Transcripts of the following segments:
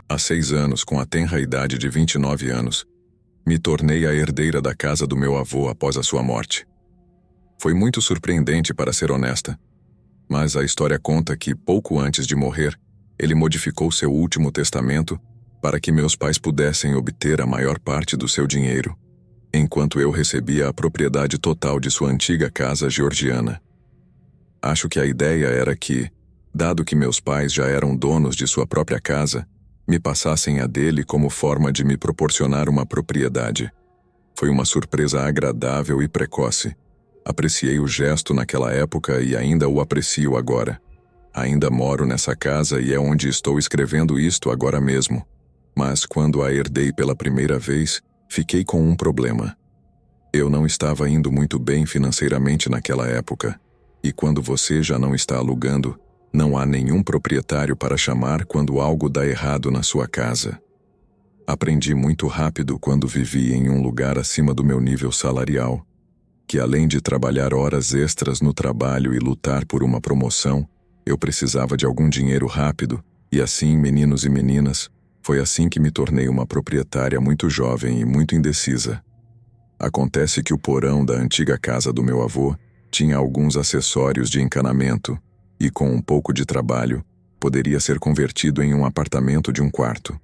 Há 6 anos, com a tenra idade de 29 anos, me tornei a herdeira da casa do meu avô após a sua morte. Foi muito surpreendente, para ser honesta, mas a história conta que, pouco antes de morrer, ele modificou seu último testamento para que meus pais pudessem obter a maior parte do seu dinheiro, enquanto eu recebia a propriedade total de sua antiga casa georgiana. Acho que a ideia era que, dado que meus pais já eram donos de sua própria casa, me passassem a dele como forma de me proporcionar uma propriedade. Foi uma surpresa agradável e precoce. Apreciei o gesto naquela época e ainda o aprecio agora. Ainda moro nessa casa e é onde estou escrevendo isto agora mesmo. Mas quando a herdei pela primeira vez, fiquei com um problema. Eu não estava indo muito bem financeiramente naquela época. E quando você já não está alugando, não há nenhum proprietário para chamar quando algo dá errado na sua casa. Aprendi muito rápido quando vivi em um lugar acima do meu nível salarial, que além de trabalhar horas extras no trabalho e lutar por uma promoção, eu precisava de algum dinheiro rápido, e assim, meninos e meninas, foi assim que me tornei uma proprietária muito jovem e muito indecisa. Acontece que o porão da antiga casa do meu avô tinha alguns acessórios de encanamento, e com um pouco de trabalho, poderia ser convertido em um apartamento de um quarto.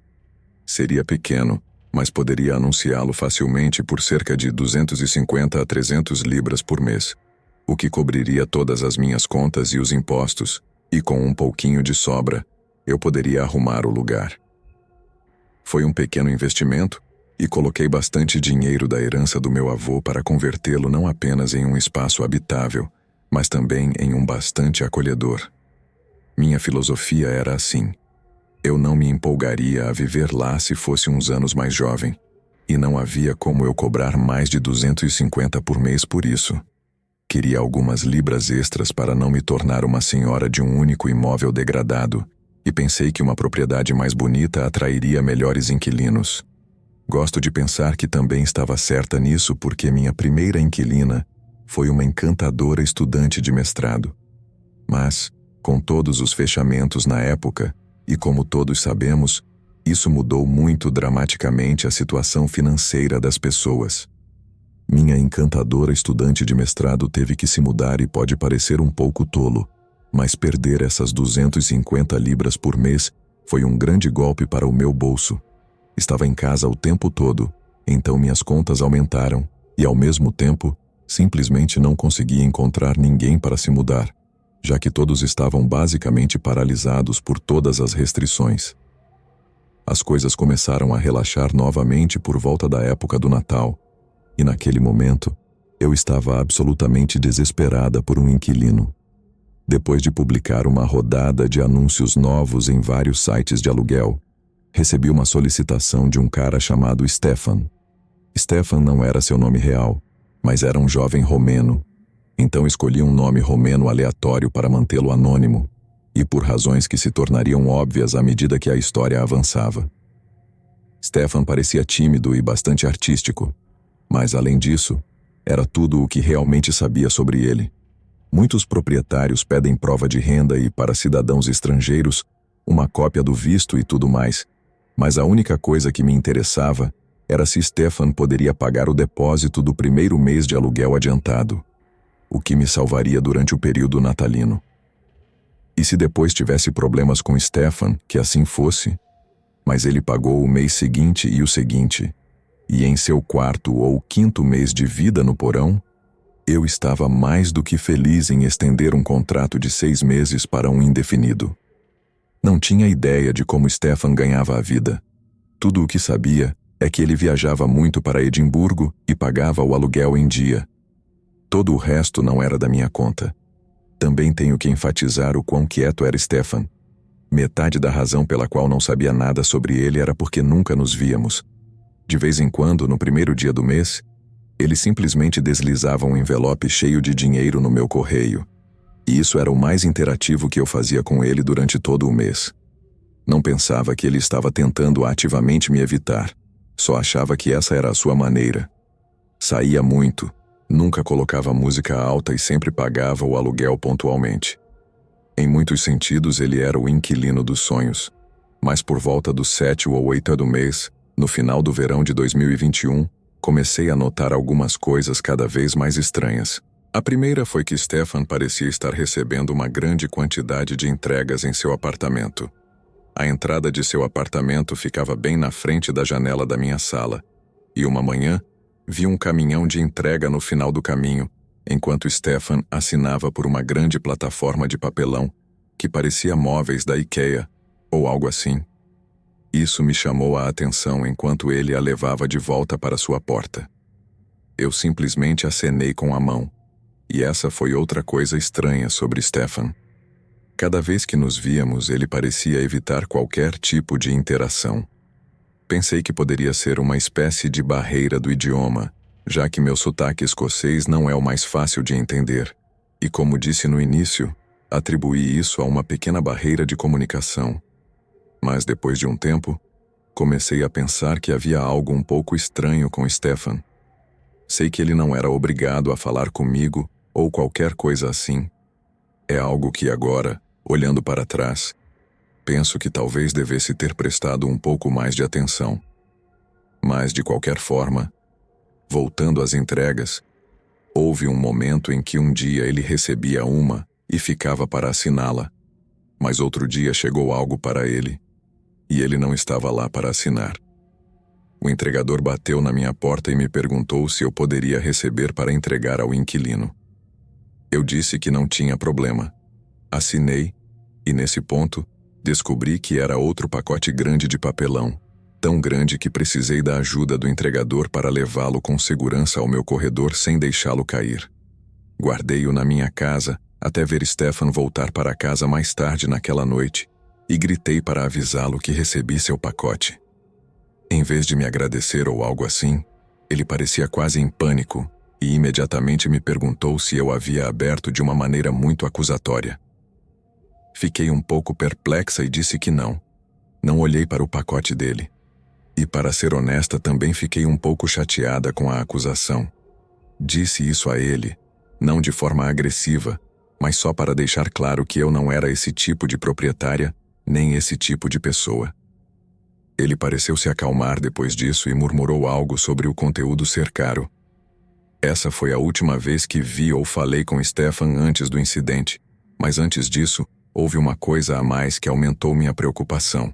Seria pequeno, mas poderia anunciá-lo facilmente por cerca de 250 a 300 libras por mês, o que cobriria todas as minhas contas e os impostos, e com um pouquinho de sobra, eu poderia arrumar o lugar. Foi um pequeno investimento, e coloquei bastante dinheiro da herança do meu avô para convertê-lo não apenas em um espaço habitável, mas também em um bastante acolhedor. Minha filosofia era assim: eu não me empolgaria a viver lá se fosse uns anos mais jovem, e não havia como eu cobrar mais de 250 por mês por isso. Queria algumas libras extras para não me tornar uma senhora de um único imóvel degradado, e pensei que uma propriedade mais bonita atrairia melhores inquilinos. Gosto de pensar que também estava certa nisso porque minha primeira inquilina foi uma encantadora estudante de mestrado. Mas, com todos os fechamentos na época, e como todos sabemos, isso mudou muito dramaticamente a situação financeira das pessoas. Minha encantadora estudante de mestrado teve que se mudar e pode parecer um pouco tolo, mas perder essas 250 libras por mês foi um grande golpe para o meu bolso. Estava em casa o tempo todo, então minhas contas aumentaram, e ao mesmo tempo, simplesmente não conseguia encontrar ninguém para se mudar, já que todos estavam basicamente paralisados por todas as restrições. As coisas começaram a relaxar novamente por volta da época do Natal, e naquele momento, eu estava absolutamente desesperada por um inquilino. Depois de publicar uma rodada de anúncios novos em vários sites de aluguel, recebi uma solicitação de um cara chamado Stefan. Stefan não era seu nome real, mas era um jovem romeno. Então escolhi um nome romeno aleatório para mantê-lo anônimo, e por razões que se tornariam óbvias à medida que a história avançava. Stefan parecia tímido e bastante artístico, mas além disso, era tudo o que realmente sabia sobre ele. Muitos proprietários pedem prova de renda e, para cidadãos estrangeiros, uma cópia do visto e tudo mais, mas a única coisa que me interessava era se Stefan poderia pagar o depósito do primeiro mês de aluguel adiantado, o que me salvaria durante o período natalino. E se depois tivesse problemas com Stefan, que assim fosse, mas ele pagou o mês seguinte e o seguinte, e em seu quarto ou quinto mês de vida no porão, eu estava mais do que feliz em estender um contrato de 6 meses para um indefinido. Não tinha ideia de como Stefan ganhava a vida. Tudo o que sabia é que ele viajava muito para Edimburgo e pagava o aluguel em dia. Todo o resto não era da minha conta. Também tenho que enfatizar o quão quieto era Stefan. Metade da razão pela qual não sabia nada sobre ele era porque nunca nos víamos. De vez em quando, no primeiro dia do mês, ele simplesmente deslizava um envelope cheio de dinheiro no meu correio. E isso era o mais interativo que eu fazia com ele durante todo o mês. Não pensava que ele estava tentando ativamente me evitar. Só achava que essa era a sua maneira. Saía muito, nunca colocava música alta e sempre pagava o aluguel pontualmente. Em muitos sentidos, ele era o inquilino dos sonhos. Mas por volta do 7 ou 8 do mês, no final do verão de 2021, comecei a notar algumas coisas cada vez mais estranhas. A primeira foi que Stefan parecia estar recebendo uma grande quantidade de entregas em seu apartamento. A entrada de seu apartamento ficava bem na frente da janela da minha sala, e uma manhã, vi um caminhão de entrega no final do caminho, enquanto Stefan assinava por uma grande plataforma de papelão que parecia móveis da IKEA, ou algo assim. Isso me chamou a atenção enquanto ele a levava de volta para sua porta. Eu simplesmente acenei com a mão, e essa foi outra coisa estranha sobre Stefan. Cada vez que nos víamos, ele parecia evitar qualquer tipo de interação. Pensei que poderia ser uma espécie de barreira do idioma, já que meu sotaque escocês não é o mais fácil de entender, e como disse no início, atribuí isso a uma pequena barreira de comunicação. Mas depois de um tempo, comecei a pensar que havia algo um pouco estranho com Stefan. Sei que ele não era obrigado a falar comigo ou qualquer coisa assim. É algo que agora, olhando para trás, penso que talvez devesse ter prestado um pouco mais de atenção. Mas, de qualquer forma, voltando às entregas, houve um momento em que um dia ele recebia uma e ficava para assiná-la, mas outro dia chegou algo para ele, e ele não estava lá para assinar. O entregador bateu na minha porta e me perguntou se eu poderia receber para entregar ao inquilino. Eu disse que não tinha problema. Assinei, e nesse ponto, descobri que era outro pacote grande de papelão, tão grande que precisei da ajuda do entregador para levá-lo com segurança ao meu corredor sem deixá-lo cair. Guardei-o na minha casa até ver Stefan voltar para casa mais tarde naquela noite e gritei para avisá-lo que recebi seu pacote. Em vez de me agradecer ou algo assim, ele parecia quase em pânico e imediatamente me perguntou se eu havia aberto de uma maneira muito acusatória. Fiquei um pouco perplexa e disse que não. Não olhei para o pacote dele. E, para ser honesta, também fiquei um pouco chateada com a acusação. Disse isso a ele, não de forma agressiva, mas só para deixar claro que eu não era esse tipo de proprietária, nem esse tipo de pessoa. Ele pareceu se acalmar depois disso e murmurou algo sobre o conteúdo ser caro. Essa foi a última vez que vi ou falei com Stefan antes do incidente, mas antes disso, houve uma coisa a mais que aumentou minha preocupação.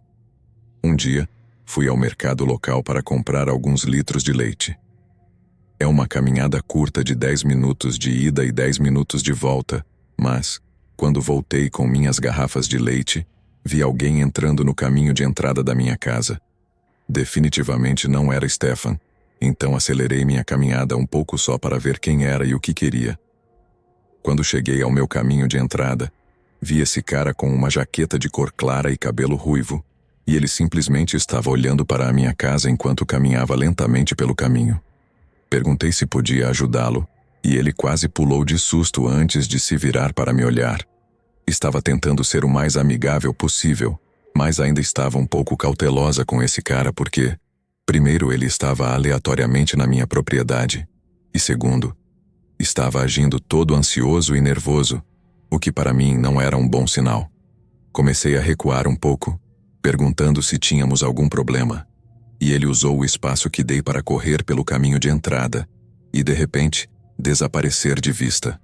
Um dia, fui ao mercado local para comprar alguns litros de leite. É uma caminhada curta de 10 minutos de ida e 10 minutos de volta, mas, quando voltei com minhas garrafas de leite, vi alguém entrando no caminho de entrada da minha casa. Definitivamente não era Stefan, então acelerei minha caminhada um pouco só para ver quem era e o que queria. Quando cheguei ao meu caminho de entrada, vi esse cara com uma jaqueta de cor clara e cabelo ruivo, e ele simplesmente estava olhando para a minha casa enquanto caminhava lentamente pelo caminho. Perguntei se podia ajudá-lo, e ele quase pulou de susto antes de se virar para me olhar. Estava tentando ser o mais amigável possível, mas ainda estava um pouco cautelosa com esse cara porque, primeiro, ele estava aleatoriamente na minha propriedade, e segundo, estava agindo todo ansioso e nervoso, o que para mim não era um bom sinal. Comecei a recuar um pouco, perguntando se tínhamos algum problema, e ele usou o espaço que dei para correr pelo caminho de entrada e, de repente, desaparecer de vista.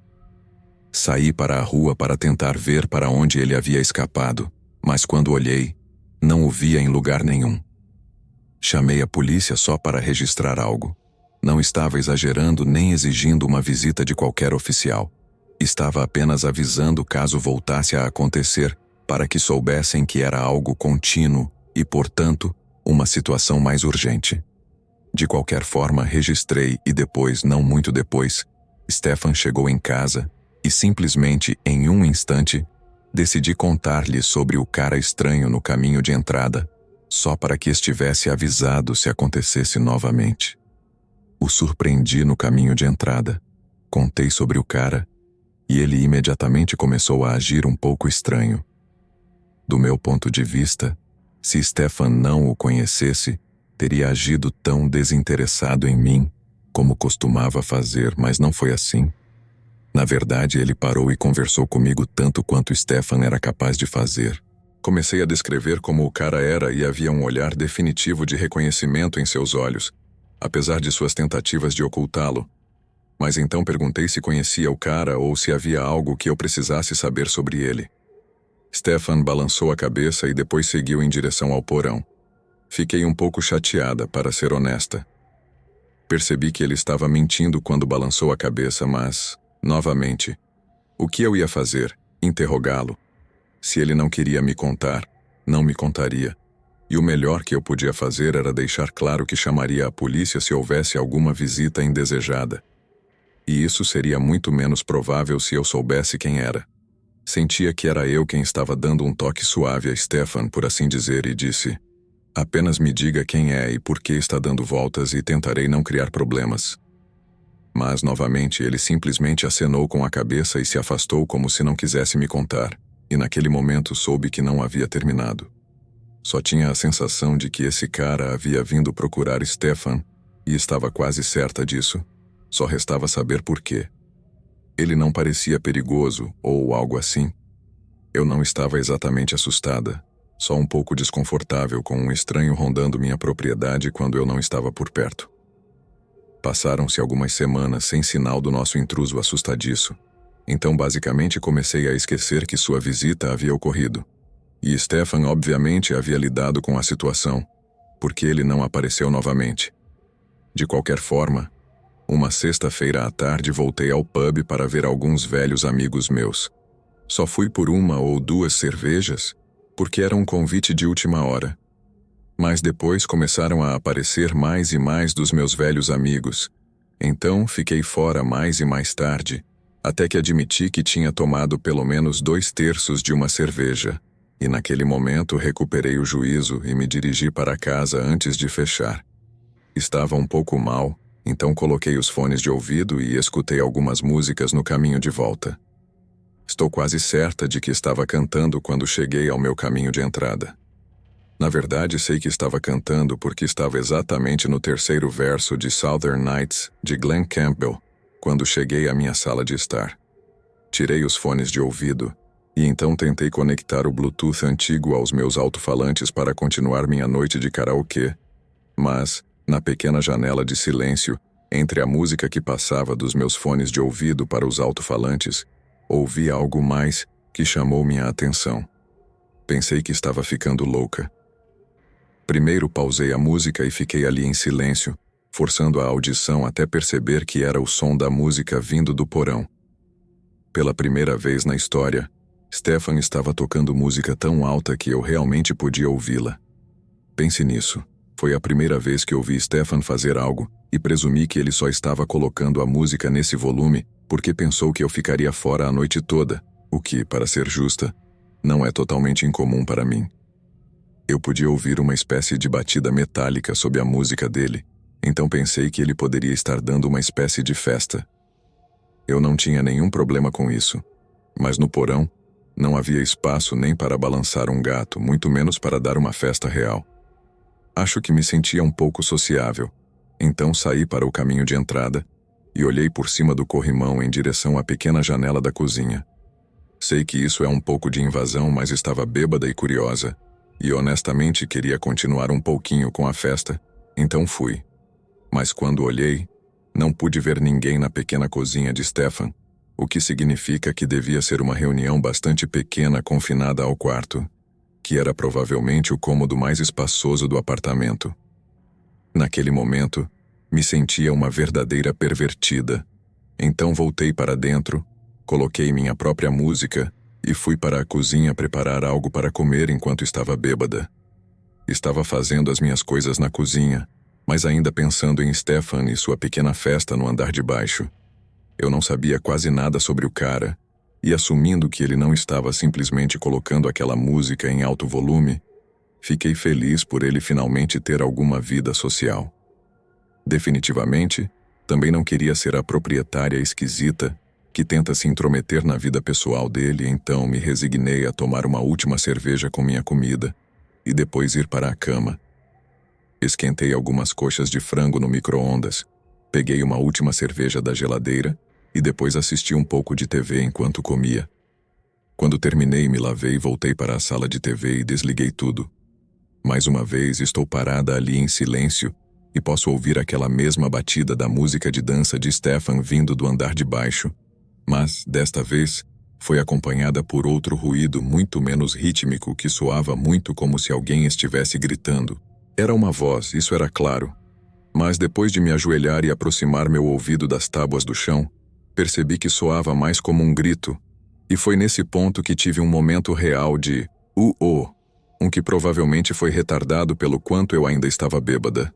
Saí para a rua para tentar ver para onde ele havia escapado, mas quando olhei, não o via em lugar nenhum. Chamei a polícia só para registrar algo. Não estava exagerando nem exigindo uma visita de qualquer oficial. Estava apenas avisando caso voltasse a acontecer, para que soubessem que era algo contínuo e, portanto, uma situação mais urgente. De qualquer forma, registrei e depois, não muito depois, Stefan chegou em casa e simplesmente, em um instante, decidi contar-lhe sobre o cara estranho no caminho de entrada, só para que estivesse avisado se acontecesse novamente. O surpreendi no caminho de entrada, contei sobre o cara, e ele imediatamente começou a agir um pouco estranho. Do meu ponto de vista, se Stefan não o conhecesse, teria agido tão desinteressado em mim como costumava fazer, mas não foi assim. Na verdade, ele parou e conversou comigo tanto quanto Stefan era capaz de fazer. Comecei a descrever como o cara era e havia um olhar definitivo de reconhecimento em seus olhos, apesar de suas tentativas de ocultá-lo. Mas então perguntei se conhecia o cara ou se havia algo que eu precisasse saber sobre ele. Stefan balançou a cabeça e depois seguiu em direção ao porão. Fiquei um pouco chateada, para ser honesta. Percebi que ele estava mentindo quando balançou a cabeça, mas, novamente, o que eu ia fazer? Interrogá-lo. Se ele não queria me contar, não me contaria. E o melhor que eu podia fazer era deixar claro que chamaria a polícia se houvesse alguma visita indesejada. E isso seria muito menos provável se eu soubesse quem era. Sentia que era eu quem estava dando um toque suave a Stefan, por assim dizer, e disse: apenas me diga quem é e por que está dando voltas e tentarei não criar problemas. Mas, novamente, ele simplesmente acenou com a cabeça e se afastou como se não quisesse me contar, e naquele momento soube que não havia terminado. Só tinha a sensação de que esse cara havia vindo procurar Stefan, e estava quase certa disso. Só restava saber por quê. Ele não parecia perigoso, ou algo assim. Eu não estava exatamente assustada, só um pouco desconfortável com um estranho rondando minha propriedade quando eu não estava por perto. Passaram-se algumas semanas sem sinal do nosso intruso assustadiço. Então basicamente comecei a esquecer que sua visita havia ocorrido. E Stefan obviamente havia lidado com a situação, porque ele não apareceu novamente. De qualquer forma, uma sexta-feira à tarde voltei ao pub para ver alguns velhos amigos meus. Só fui por uma ou duas cervejas, porque era um convite de última hora. Mas depois começaram a aparecer mais e mais dos meus velhos amigos. Então fiquei fora mais e mais tarde, até que admiti que tinha tomado pelo menos 2/3 de uma cerveja. E naquele momento recuperei o juízo e me dirigi para casa antes de fechar. Estava um pouco mal, então coloquei os fones de ouvido e escutei algumas músicas no caminho de volta. Estou quase certa de que estava cantando quando cheguei ao meu caminho de entrada. Na verdade, sei que estava cantando porque estava exatamente no terceiro verso de Southern Nights, de Glenn Campbell, quando cheguei à minha sala de estar. Tirei os fones de ouvido e então tentei conectar o Bluetooth antigo aos meus alto-falantes para continuar minha noite de karaokê, mas, na pequena janela de silêncio, entre a música que passava dos meus fones de ouvido para os alto-falantes, ouvi algo mais que chamou minha atenção. Pensei que estava ficando louca. Primeiro pausei a música e fiquei ali em silêncio, forçando a audição até perceber que era o som da música vindo do porão. Pela primeira vez na história, Stefan estava tocando música tão alta que eu realmente podia ouvi-la. Pense nisso. Foi a primeira vez que ouvi Stefan fazer algo e presumi que ele só estava colocando a música nesse volume porque pensou que eu ficaria fora a noite toda, o que, para ser justa, não é totalmente incomum para mim. Eu podia ouvir uma espécie de batida metálica sob a música dele, então pensei que ele poderia estar dando uma espécie de festa. Eu não tinha nenhum problema com isso, mas no porão não havia espaço nem para balançar um gato, muito menos para dar uma festa real. Acho que me sentia um pouco sociável, então saí para o caminho de entrada e olhei por cima do corrimão em direção à pequena janela da cozinha. Sei que isso é um pouco de invasão, mas estava bêbada e curiosa, e honestamente queria continuar um pouquinho com a festa, então fui. Mas quando olhei, não pude ver ninguém na pequena cozinha de Stefan, o que significa que devia ser uma reunião bastante pequena confinada ao quarto, que era provavelmente o cômodo mais espaçoso do apartamento. Naquele momento, me sentia uma verdadeira pervertida. Então voltei para dentro, coloquei minha própria música e fui para a cozinha preparar algo para comer enquanto estava bêbada. Estava fazendo as minhas coisas na cozinha, mas ainda pensando em Stefan e sua pequena festa no andar de baixo. Eu não sabia quase nada sobre o cara, e assumindo que ele não estava simplesmente colocando aquela música em alto volume, fiquei feliz por ele finalmente ter alguma vida social. Definitivamente, também não queria ser a proprietária esquisita que tenta se intrometer na vida pessoal dele, então me resignei a tomar uma última cerveja com minha comida e depois ir para a cama. Esquentei algumas coxas de frango no micro-ondas, peguei uma última cerveja da geladeira e depois assisti um pouco de TV enquanto comia. Quando terminei, me lavei e voltei para a sala de TV e desliguei tudo. Mais uma vez, estou parada ali em silêncio e posso ouvir aquela mesma batida da música de dança de Stefan vindo do andar de baixo. Mas, desta vez, foi acompanhada por outro ruído muito menos rítmico que soava muito como se alguém estivesse gritando. Era uma voz, isso era claro. Mas depois de me ajoelhar e aproximar meu ouvido das tábuas do chão, percebi que soava mais como um grito, e foi nesse ponto que tive um momento real de um que provavelmente foi retardado pelo quanto eu ainda estava bêbada.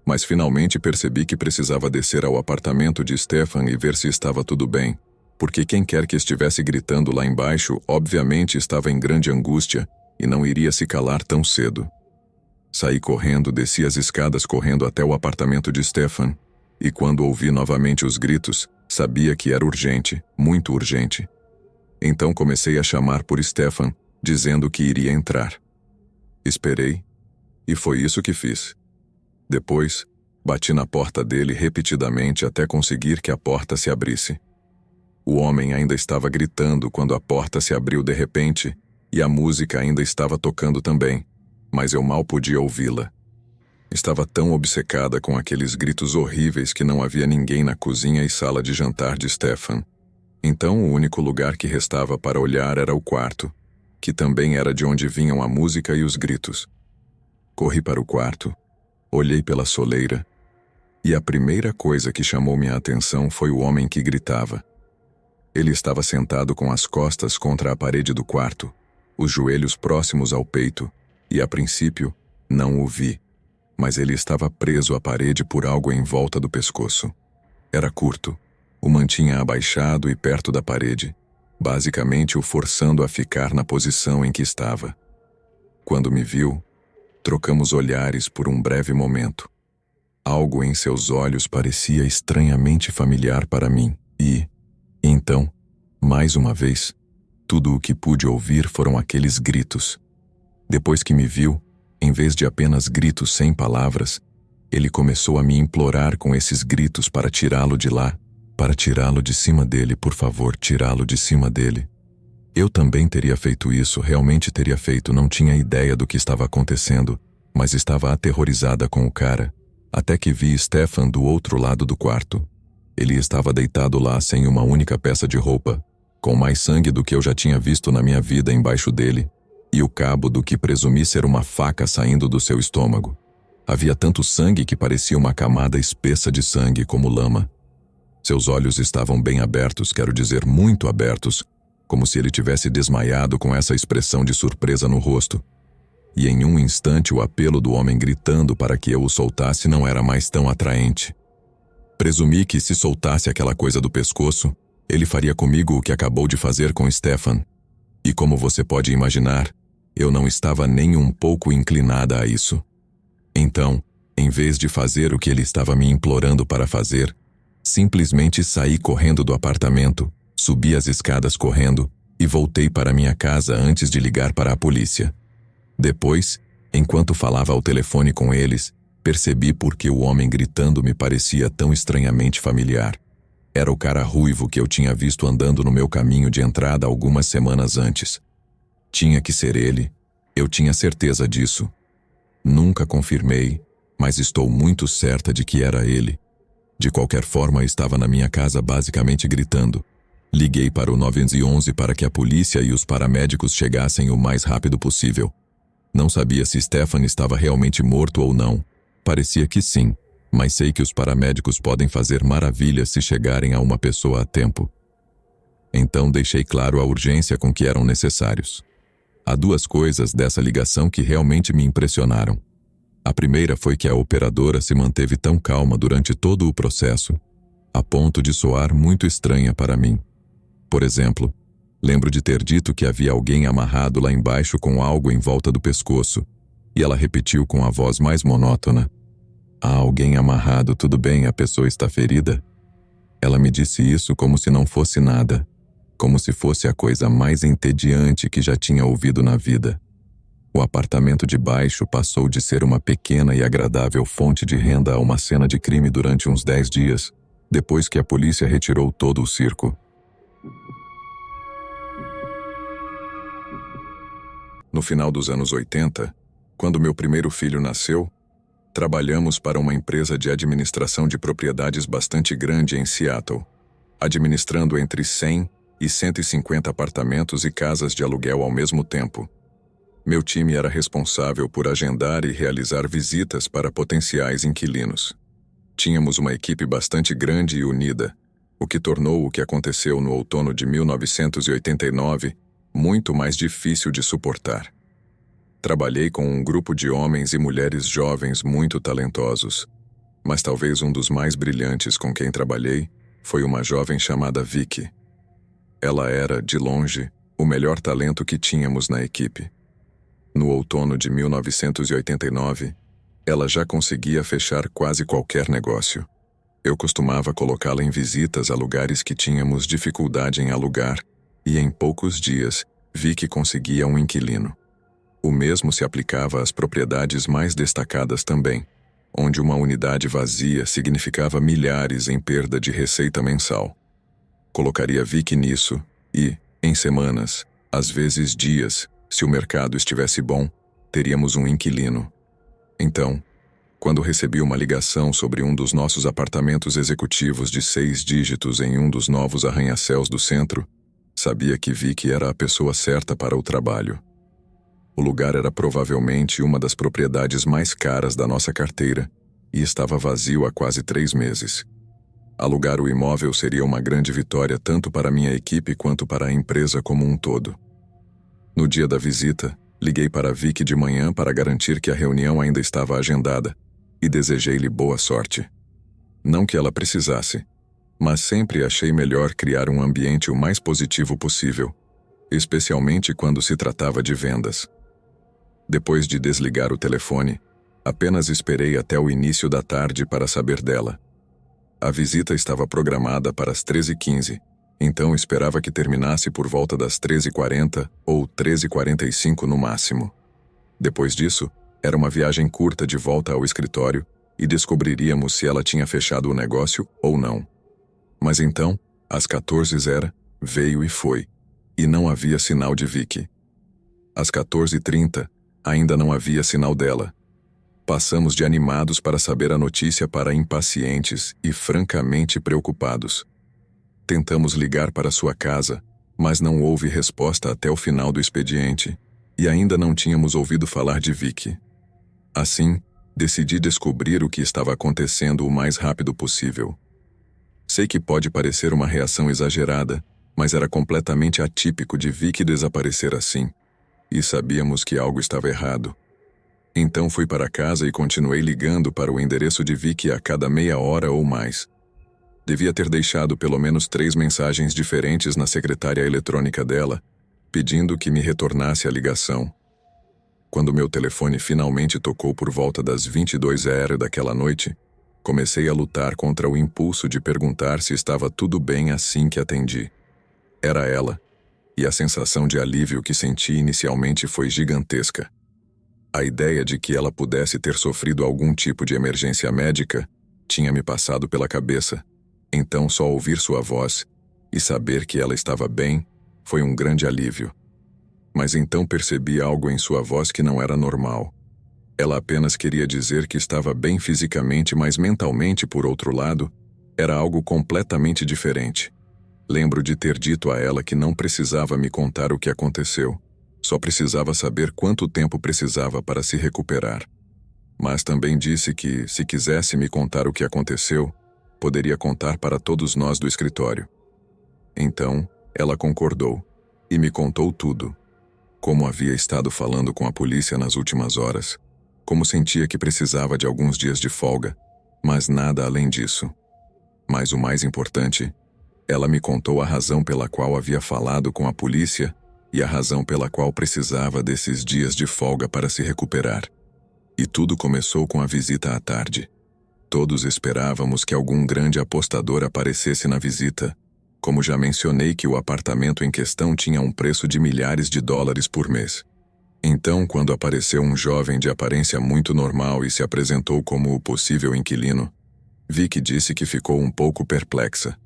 Mas finalmente percebi que precisava descer ao apartamento de Stefan e ver se estava tudo bem, porque quem quer que estivesse gritando lá embaixo obviamente estava em grande angústia e não iria se calar tão cedo. Saí correndo, desci as escadas correndo até o apartamento de Stefan, e quando ouvi novamente os gritos, sabia que era urgente, muito urgente. Então comecei a chamar por Stefan, dizendo que iria entrar. Esperei, e foi isso que fiz. Depois, bati na porta dele repetidamente até conseguir que a porta se abrisse. O homem ainda estava gritando quando a porta se abriu de repente, e a música ainda estava tocando também, mas eu mal podia ouvi-la. Estava tão obcecada com aqueles gritos horríveis que não havia ninguém na cozinha e sala de jantar de Stefan. Então o único lugar que restava para olhar era o quarto, que também era de onde vinham a música e os gritos. Corri para o quarto, olhei pela soleira, e a primeira coisa que chamou minha atenção foi o homem que gritava. Ele estava sentado com as costas contra a parede do quarto, os joelhos próximos ao peito, e a princípio, não o vi, mas ele estava preso à parede por algo em volta do pescoço. Era curto, o mantinha abaixado e perto da parede, basicamente o forçando a ficar na posição em que estava. Quando me viu, trocamos olhares por um breve momento. Algo em seus olhos parecia estranhamente familiar para mim, e, então, mais uma vez, tudo o que pude ouvir foram aqueles gritos. Depois que me viu, em vez de apenas gritos sem palavras, ele começou a me implorar com esses gritos para tirá-lo de lá, para tirá-lo de cima dele, por favor, tirá-lo de cima dele. Eu também teria feito isso, realmente teria feito, não tinha ideia do que estava acontecendo, mas estava aterrorizada com o cara, até que vi Stefan do outro lado do quarto. Ele estava deitado lá sem uma única peça de roupa, com mais sangue do que eu já tinha visto na minha vida embaixo dele, e o cabo do que presumi ser uma faca saindo do seu estômago. Havia tanto sangue que parecia uma camada espessa de sangue como lama. Seus olhos estavam bem abertos, quero dizer muito abertos, como se ele tivesse desmaiado com essa expressão de surpresa no rosto. E em um instante o apelo do homem gritando para que eu o soltasse não era mais tão atraente. Presumi que se soltasse aquela coisa do pescoço, ele faria comigo o que acabou de fazer com Stefan. E como você pode imaginar, eu não estava nem um pouco inclinada a isso. Então, em vez de fazer o que ele estava me implorando para fazer, simplesmente saí correndo do apartamento, subi as escadas correndo e voltei para minha casa antes de ligar para a polícia. Depois, enquanto falava ao telefone com eles, percebi por que o homem gritando me parecia tão estranhamente familiar. Era o cara ruivo que eu tinha visto andando no meu caminho de entrada algumas semanas antes. Tinha que ser ele, eu tinha certeza disso. Nunca confirmei, mas estou muito certa de que era ele. De qualquer forma, estava na minha casa basicamente gritando. Liguei para o 911 para que a polícia e os paramédicos chegassem o mais rápido possível. Não sabia se Stefan estava realmente morto ou não. Parecia que sim, mas sei que os paramédicos podem fazer maravilhas se chegarem a uma pessoa a tempo. Então deixei claro a urgência com que eram necessários. Há duas coisas dessa ligação que realmente me impressionaram. A primeira foi que a operadora se manteve tão calma durante todo o processo, a ponto de soar muito estranha para mim. Por exemplo, lembro de ter dito que havia alguém amarrado lá embaixo com algo em volta do pescoço, e ela repetiu com a voz mais monótona: "Há alguém amarrado, tudo bem, a pessoa está ferida?" Ela me disse isso como se não fosse nada, como se fosse a coisa mais entediante que já tinha ouvido na vida. O apartamento de baixo passou de ser uma pequena e agradável fonte de renda a uma cena de crime durante uns 10 dias, depois que a polícia retirou todo o circo. No final dos anos 80, quando meu primeiro filho nasceu, trabalhamos para uma empresa de administração de propriedades bastante grande em Seattle, administrando entre 100 e 150 apartamentos e casas de aluguel ao mesmo tempo. Meu time era responsável por agendar e realizar visitas para potenciais inquilinos. Tínhamos uma equipe bastante grande e unida, o que tornou o que aconteceu no outono de 1989 muito mais difícil de suportar. Trabalhei com um grupo de homens e mulheres jovens muito talentosos, mas talvez um dos mais brilhantes com quem trabalhei foi uma jovem chamada Vicky. Ela era, de longe, o melhor talento que tínhamos na equipe. No outono de 1989, ela já conseguia fechar quase qualquer negócio. Eu costumava colocá-la em visitas a lugares que tínhamos dificuldade em alugar, e em poucos dias, Vicky conseguia um inquilino. O mesmo se aplicava às propriedades mais destacadas também, onde uma unidade vazia significava milhares em perda de receita mensal. Colocaria Vicky nisso e, em semanas, às vezes dias, se o mercado estivesse bom, teríamos um inquilino. Então, quando recebi uma ligação sobre um dos nossos apartamentos executivos de 6 dígitos em um dos novos arranha-céus do centro, sabia que Vicky era a pessoa certa para o trabalho. O lugar era provavelmente uma das propriedades mais caras da nossa carteira e estava vazio há quase 3 meses. Alugar o imóvel seria uma grande vitória tanto para minha equipe quanto para a empresa como um todo. No dia da visita, liguei para Vicky de manhã para garantir que a reunião ainda estava agendada e desejei-lhe boa sorte. Não que ela precisasse, mas sempre achei melhor criar um ambiente o mais positivo possível, especialmente quando se tratava de vendas. Depois de desligar o telefone, apenas esperei até o início da tarde para saber dela. A visita estava programada para as 13h15, então esperava que terminasse por volta das 13h40 ou 13h45 no máximo. Depois disso, era uma viagem curta de volta ao escritório e descobriríamos se ela tinha fechado o negócio ou não. Mas então, às 14h, veio e foi, e não havia sinal de Vicky. Às 14h30, ainda não havia sinal dela. Passamos de animados para saber a notícia para impacientes e francamente preocupados. Tentamos ligar para sua casa, mas não houve resposta até o final do expediente, e ainda não tínhamos ouvido falar de Vicky. Assim, decidi descobrir o que estava acontecendo o mais rápido possível. Sei que pode parecer uma reação exagerada, mas era completamente atípico de Vicky desaparecer assim, e sabíamos que algo estava errado. Então fui para casa e continuei ligando para o endereço de Vicky a cada meia hora ou mais. Devia ter deixado pelo menos 3 mensagens diferentes na secretária eletrônica dela, pedindo que me retornasse a ligação. Quando meu telefone finalmente tocou por volta das 22h daquela noite, comecei a lutar contra o impulso de perguntar se estava tudo bem assim que atendi. Era ela, e a sensação de alívio que senti inicialmente foi gigantesca. A ideia de que ela pudesse ter sofrido algum tipo de emergência médica tinha me passado pela cabeça, então só ouvir sua voz e saber que ela estava bem foi um grande alívio. Mas então percebi algo em sua voz que não era normal. Ela apenas queria dizer que estava bem fisicamente, mas mentalmente, por outro lado, era algo completamente diferente. Lembro de ter dito a ela que não precisava me contar o que aconteceu, só precisava saber quanto tempo precisava para se recuperar. Mas também disse que, se quisesse me contar o que aconteceu, poderia contar para todos nós do escritório. Então, ela concordou e me contou tudo. Como havia estado falando com a polícia nas últimas horas, como sentia que precisava de alguns dias de folga, mas nada além disso. Mas o mais importante, ela me contou a razão pela qual havia falado com a polícia e a razão pela qual precisava desses dias de folga para se recuperar. E tudo começou com a visita à tarde. Todos esperávamos que algum grande apostador aparecesse na visita. Como já mencionei que o apartamento em questão tinha um preço de milhares de dólares por mês. Então, quando apareceu um jovem de aparência muito normal e se apresentou como o possível inquilino, Vicky disse que ficou um pouco perplexa.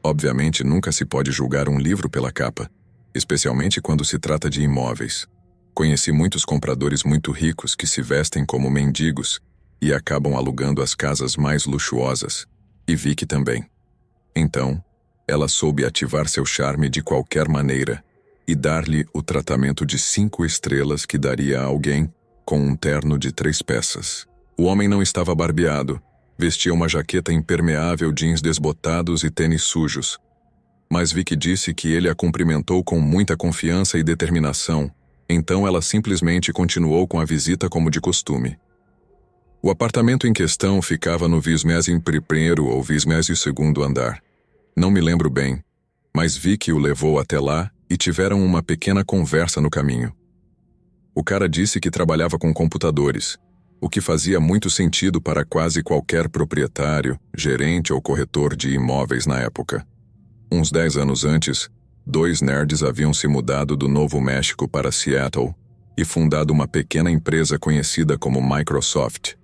Obviamente, nunca se pode julgar um livro pela capa, especialmente quando se trata de imóveis. Conheci muitos compradores muito ricos que se vestem como mendigos e acabam alugando as casas mais luxuosas, e Vicky também. Então, ela soube ativar seu charme de qualquer maneira e dar-lhe o tratamento de 5 estrelas que daria a alguém com um terno de 3 peças. O homem não estava barbeado, vestia uma jaqueta impermeável, jeans desbotados e tênis sujos. Mas Vicky disse que ele a cumprimentou com muita confiança e determinação, então ela simplesmente continuou com a visita como de costume. O apartamento em questão ficava no 21º ou 22º andar. Não me lembro bem, mas Vicky o levou até lá e tiveram uma pequena conversa no caminho. O cara disse que trabalhava com computadores, o que fazia muito sentido para quase qualquer proprietário, gerente ou corretor de imóveis na época. Uns 10 anos antes, 2 nerds haviam se mudado do Novo México para Seattle e fundado uma pequena empresa conhecida como Microsoft.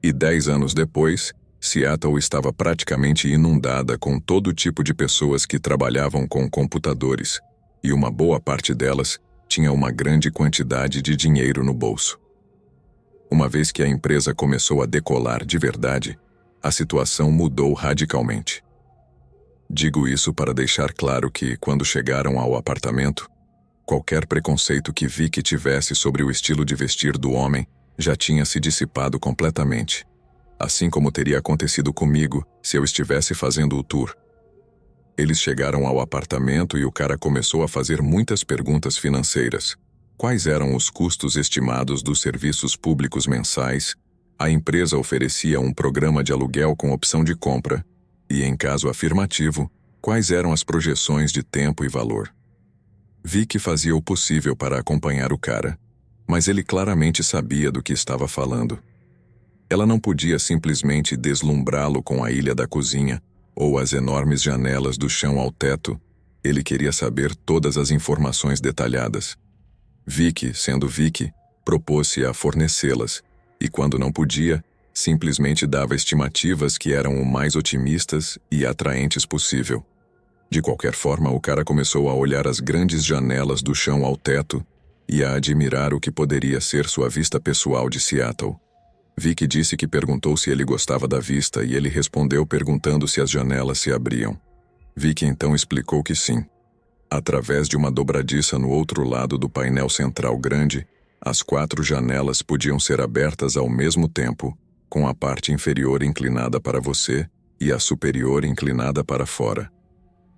E 10 anos depois, Seattle estava praticamente inundada com todo tipo de pessoas que trabalhavam com computadores, e uma boa parte delas tinha uma grande quantidade de dinheiro no bolso. Uma vez que a empresa começou a decolar de verdade, a situação mudou radicalmente. Digo isso para deixar claro que, quando chegaram ao apartamento, qualquer preconceito que Vicky tivesse sobre o estilo de vestir do homem já tinha se dissipado completamente, assim como teria acontecido comigo se eu estivesse fazendo o tour. Eles chegaram ao apartamento e o cara começou a fazer muitas perguntas financeiras. Quais eram os custos estimados dos serviços públicos mensais? A empresa oferecia um programa de aluguel com opção de compra, e, em caso afirmativo, quais eram as projeções de tempo e valor. Vicky fazia o possível para acompanhar o cara, mas ele claramente sabia do que estava falando. Ela não podia simplesmente deslumbrá-lo com a ilha da cozinha ou as enormes janelas do chão ao teto. Ele queria saber todas as informações detalhadas. Vicky, sendo Vicky, propôs-se a fornecê-las, e quando não podia, simplesmente dava estimativas que eram o mais otimistas e atraentes possível. De qualquer forma, o cara começou a olhar as grandes janelas do chão ao teto e a admirar o que poderia ser sua vista pessoal de Seattle. Vicky disse que perguntou se ele gostava da vista e ele respondeu perguntando se as janelas se abriam. Vicky então explicou que sim. Através de uma dobradiça no outro lado do painel central grande, as 4 janelas podiam ser abertas ao mesmo tempo, com a parte inferior inclinada para você e a superior inclinada para fora.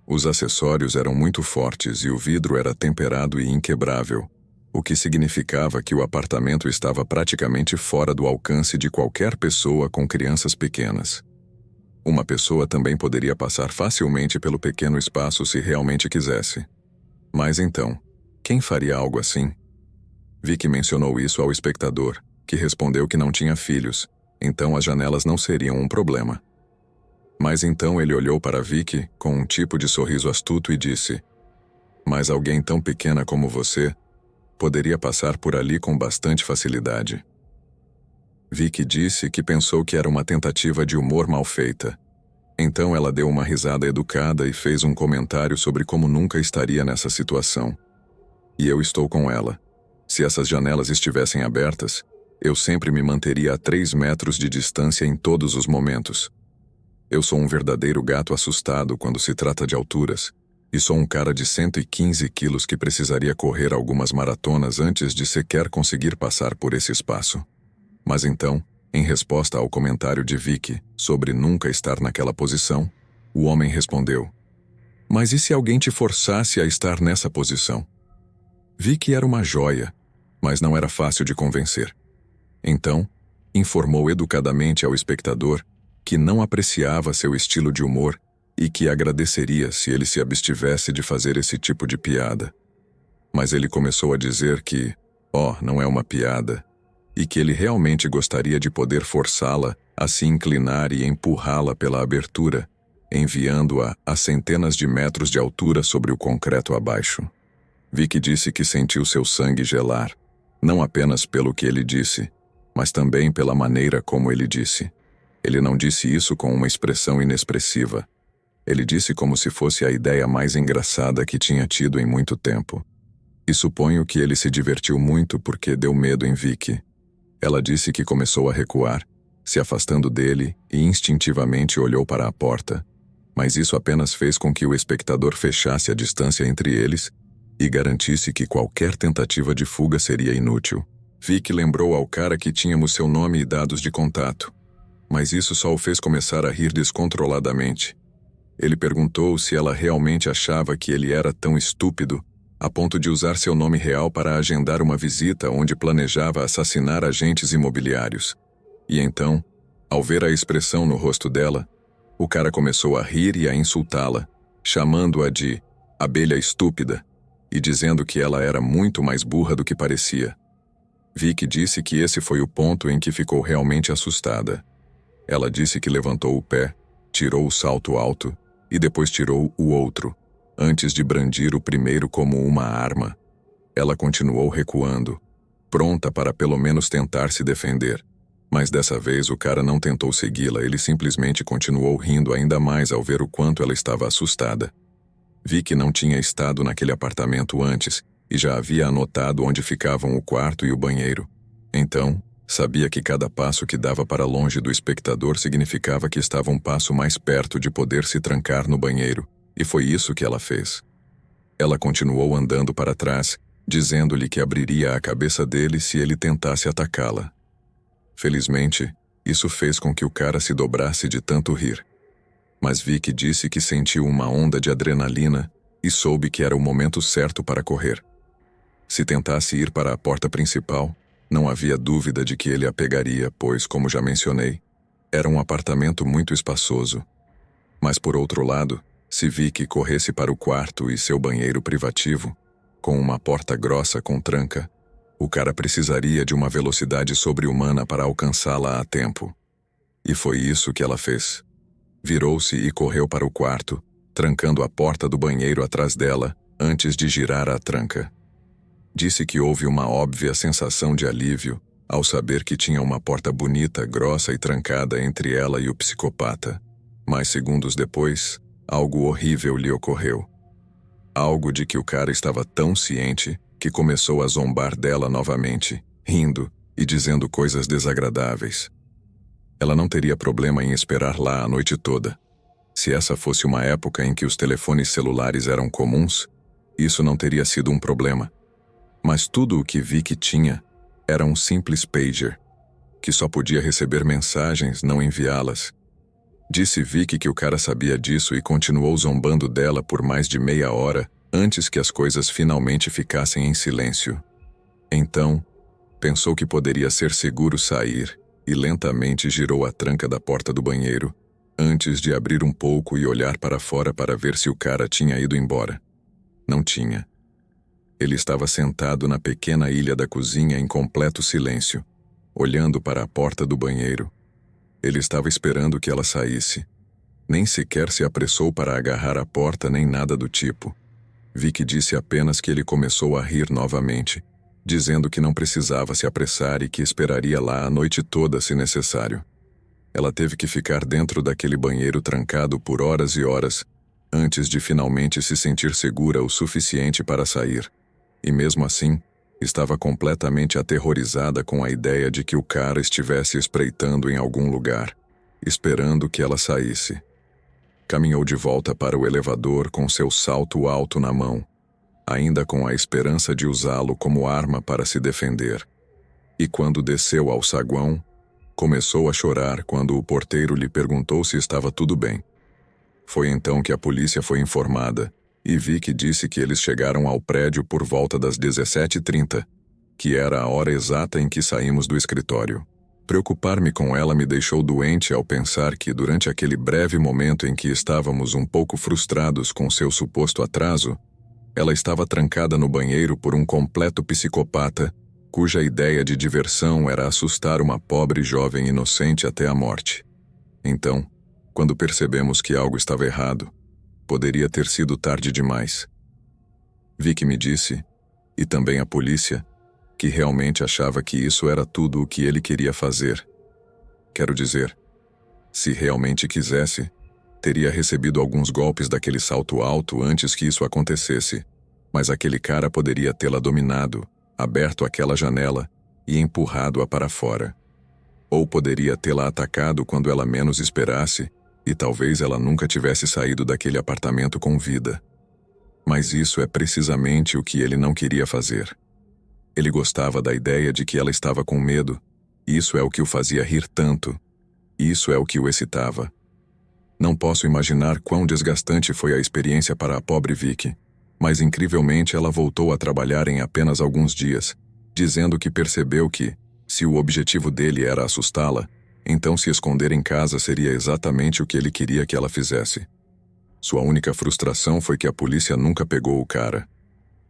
Os acessórios eram muito fortes e o vidro era temperado e inquebrável, o que significava que o apartamento estava praticamente fora do alcance de qualquer pessoa com crianças pequenas. Uma pessoa também poderia passar facilmente pelo pequeno espaço se realmente quisesse. Mas então, quem faria algo assim? Vicky mencionou isso ao espectador, que respondeu que não tinha filhos, então as janelas não seriam um problema. Mas então ele olhou para Vicky com um tipo de sorriso astuto e disse: "Mas alguém tão pequena como você poderia passar por ali com bastante facilidade." Vicky disse que pensou que era uma tentativa de humor mal feita. Então ela deu uma risada educada e fez um comentário sobre como nunca estaria nessa situação. E eu estou com ela. Se essas janelas estivessem abertas, eu sempre me manteria a 3 metros de distância em todos os momentos. Eu sou um verdadeiro gato assustado quando se trata de alturas, e sou um cara de 115 quilos que precisaria correr algumas maratonas antes de sequer conseguir passar por esse espaço. Mas então, em resposta ao comentário de Vicky sobre nunca estar naquela posição, o homem respondeu: "Mas e se alguém te forçasse a estar nessa posição?" Vicky era uma joia, mas não era fácil de convencer. Então, informou educadamente ao espectador que não apreciava seu estilo de humor e que agradeceria se ele se abstivesse de fazer esse tipo de piada. Mas ele começou a dizer que, não é uma piada, e que ele realmente gostaria de poder forçá-la a se inclinar e empurrá-la pela abertura, enviando-a a centenas de metros de altura sobre o concreto abaixo. Vicky disse que sentiu seu sangue gelar, não apenas pelo que ele disse, mas também pela maneira como ele disse. Ele não disse isso com uma expressão inexpressiva. Ele disse como se fosse a ideia mais engraçada que tinha tido em muito tempo. E suponho que ele se divertiu muito porque deu medo em Vicky. Ela disse que começou a recuar, se afastando dele e instintivamente olhou para a porta. Mas isso apenas fez com que o espectador fechasse a distância entre eles e garantisse que qualquer tentativa de fuga seria inútil. Vicky lembrou ao cara que tínhamos seu nome e dados de contato. Mas isso só o fez começar a rir descontroladamente. Ele perguntou se ela realmente achava que ele era tão estúpido a ponto de usar seu nome real para agendar uma visita onde planejava assassinar agentes imobiliários. E então, ao ver a expressão no rosto dela, o cara começou a rir e a insultá-la, chamando-a de abelha estúpida e dizendo que ela era muito mais burra do que parecia. Vicky disse que esse foi o ponto em que ficou realmente assustada. Ela disse que levantou o pé, tirou o salto alto e depois tirou o outro, antes de brandir o primeiro como uma arma. Ela continuou recuando, pronta para pelo menos tentar se defender. Mas dessa vez o cara não tentou segui-la, ele simplesmente continuou rindo ainda mais ao ver o quanto ela estava assustada. Vicky não tinha estado naquele apartamento antes e já havia anotado onde ficavam o quarto e o banheiro. Então, sabia que cada passo que dava para longe do espectador significava que estava um passo mais perto de poder se trancar no banheiro, e foi isso que ela fez. Ela continuou andando para trás, dizendo-lhe que abriria a cabeça dele se ele tentasse atacá-la. Felizmente, isso fez com que o cara se dobrasse de tanto rir. Mas Vicky disse que sentiu uma onda de adrenalina e soube que era o momento certo para correr. Se tentasse ir para a porta principal, não havia dúvida de que ele a pegaria, pois, como já mencionei, era um apartamento muito espaçoso. Mas por outro lado, se Vicky corresse para o quarto e seu banheiro privativo, com uma porta grossa com tranca, o cara precisaria de uma velocidade sobre-humana para alcançá-la a tempo. E foi isso que ela fez. Virou-se e correu para o quarto, trancando a porta do banheiro atrás dela, antes de girar a tranca. Disse que houve uma óbvia sensação de alívio ao saber que tinha uma porta bonita, grossa e trancada entre ela e o psicopata. Mas segundos depois, algo horrível lhe ocorreu. Algo de que o cara estava tão ciente que começou a zombar dela novamente, rindo e dizendo coisas desagradáveis. Ela não teria problema em esperar lá a noite toda. Se essa fosse uma época em que os telefones celulares eram comuns, isso não teria sido um problema. Mas tudo o que Vicky tinha era um simples pager, que só podia receber mensagens, não enviá-las. Disse Vicky que o cara sabia disso e continuou zombando dela por mais de meia hora antes que as coisas finalmente ficassem em silêncio. Então, pensou que poderia ser seguro sair e lentamente girou a tranca da porta do banheiro, antes de abrir um pouco e olhar para fora para ver se o cara tinha ido embora. Não tinha. Ele estava sentado na pequena ilha da cozinha em completo silêncio, olhando para a porta do banheiro. Ele estava esperando que ela saísse. Nem sequer se apressou para agarrar a porta nem nada do tipo. Vicky disse apenas que ele começou a rir novamente, dizendo que não precisava se apressar e que esperaria lá a noite toda se necessário. Ela teve que ficar dentro daquele banheiro trancado por horas e horas, antes de finalmente se sentir segura o suficiente para sair. E mesmo assim, estava completamente aterrorizada com a ideia de que o cara estivesse espreitando em algum lugar, esperando que ela saísse. Caminhou de volta para o elevador com seu salto alto na mão, ainda com a esperança de usá-lo como arma para se defender. E quando desceu ao saguão, começou a chorar quando o porteiro lhe perguntou se estava tudo bem. Foi então que a polícia foi informada, e Vicky disse que eles chegaram ao prédio por volta das 17h30, que era a hora exata em que saímos do escritório. Preocupar-me com ela me deixou doente ao pensar que, durante aquele breve momento em que estávamos um pouco frustrados com seu suposto atraso, ela estava trancada no banheiro por um completo psicopata, cuja ideia de diversão era assustar uma pobre jovem inocente até a morte. Então, quando percebemos que algo estava errado, poderia ter sido tarde demais. Vicky me disse, e também a polícia, que realmente achava que isso era tudo o que ele queria fazer. Quero dizer, Se realmente quisesse, teria recebido alguns golpes daquele salto alto antes que isso acontecesse, mas aquele cara poderia tê-la dominado, aberto aquela janela e empurrado-a para fora. Ou poderia tê-la atacado quando ela menos esperasse, e talvez ela nunca tivesse saído daquele apartamento com vida. Mas isso é precisamente o que ele não queria fazer. Ele gostava da ideia de que ela estava com medo. Isso é o que o fazia rir tanto. Isso é o que o excitava. Não posso imaginar quão desgastante foi a experiência para a pobre Vicky, mas incrivelmente ela voltou a trabalhar em apenas alguns dias, dizendo que percebeu que, se o objetivo dele era assustá-la, então se esconder em casa seria exatamente o que ele queria que ela fizesse. Sua única frustração foi que a polícia nunca pegou o cara.